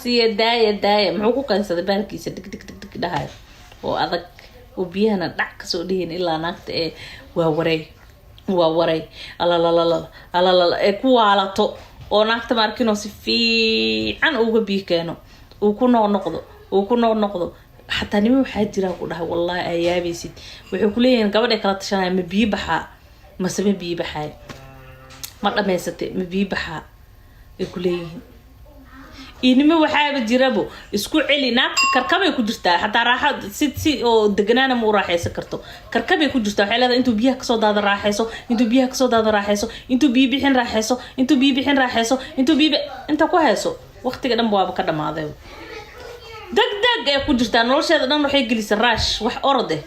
siya daaya muxuu ku qansaday baalkiisa dig dhahay oo adag oo biyahana dhac ka soo dhigeen ilaa naagta ee waa waray ala ee ku waalato oo naagta markino si fiican uga biikeeno uu ku noqdo حتى نمو حاجرا كلها والله أيابي سيد وحكولين قبل إكرات شان مبيبحة ما سمي بيبحة مرة ما يستي مبيبحة يقولين إنما وحاب جربوا اسكو علي ناق كركبة يكون جرتا حتى راح سي أو دجنانا مو راح يسكرتو كركبة يكون جرتا حلا أنتوا بيها كصاد هذا راح يسو أنتوا بيها كصاد هذا راح يسو أنتوا بيبحين راح يسو أنتوا بيبحين راح يسو أنتوا أنت كويسو وقت كده مبواب كده ما هذا دق يا كوجرتا نولشيدا دhan waxay gelisay raash wax orode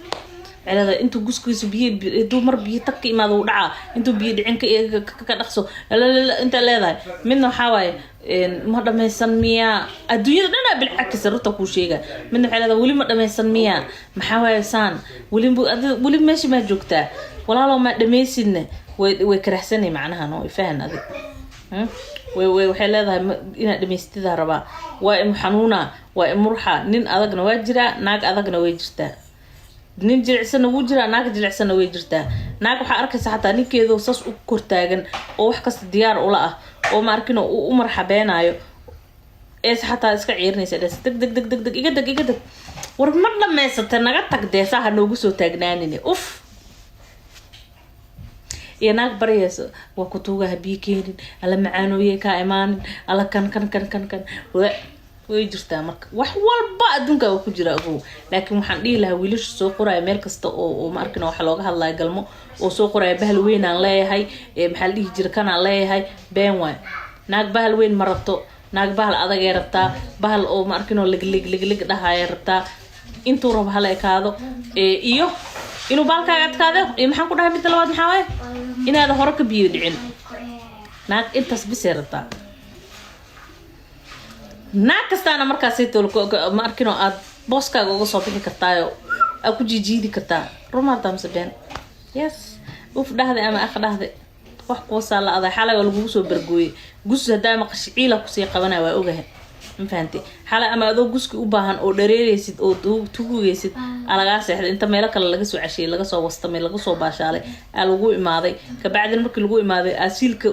cilada intuu guskuisu biyo dumar biyo takki imaado u dhaca intuu biyo dhicin ka dhaqso inta leedahay midna waxa waaye ma dhameysan miya adduunyada dhan bil cakis ruta ku sheega midna cilada wali ma dhameysan miya maxaa waaye saan wali meeshi ma joogtaa walaalo ma dhameysinna way karahsanay macnaha noo fahn adig waxay leedahay ina dhameystida rabaa waa in xanuuna waa in murxa nin adagna waa jira naag adagna way jirtaa nin jilicsan wuu jira naag jilicsan way jirtaa naag waxa arkaysa xataa ninkeedo sas u kortaagan oo wax kasta diyaar u la ah oo ma arkino u marxabeenayo ee xataa iska ciirnaysa deg iga dag war ma dhameysata naga tagdeesaha noogu soo taagnaanine uf يا ناق بريس وكتوجها بيكين على معانوية كائمان على كان ويجرتا مرك وحول بعض دونك وكجرا أبو لكن محني لها ويلش سوقرا أمريكا استو وماركنا وحلوجها الله يقلمو وسوقرا بهالوين على هاي محلي يجرا كان على هاي بينوان ناق بهالوين مرتو ناق بهال أذا جرتا بهال أو ماركنا لق ده هاي رتا انتو رب هلا كذا إيوه إنه بالك كذا محن كده هم تلوات محاوي إن هذا هرك بيدعين ناك أنت بسيرتا ناك استانا مركزيت ماركينو أد بوسكا جوجو صوبي كتايو أكو جيدي كتا روما تامسبين يس وف ده هذا أما أخذ هذا wax qoosal la aday xalay lagu soo bargooy gus hadaama qashciila ku sii qabanay waa ogahay ma fahanti xalay ama adoo guski u baahan oo dhareereysid oo tugugeysid alaga seexda inta meel kale laga soo cashay laga soo wastamay laga soo baashaalay lagu imaaday ka bacdin markii lagu imaaday asiilka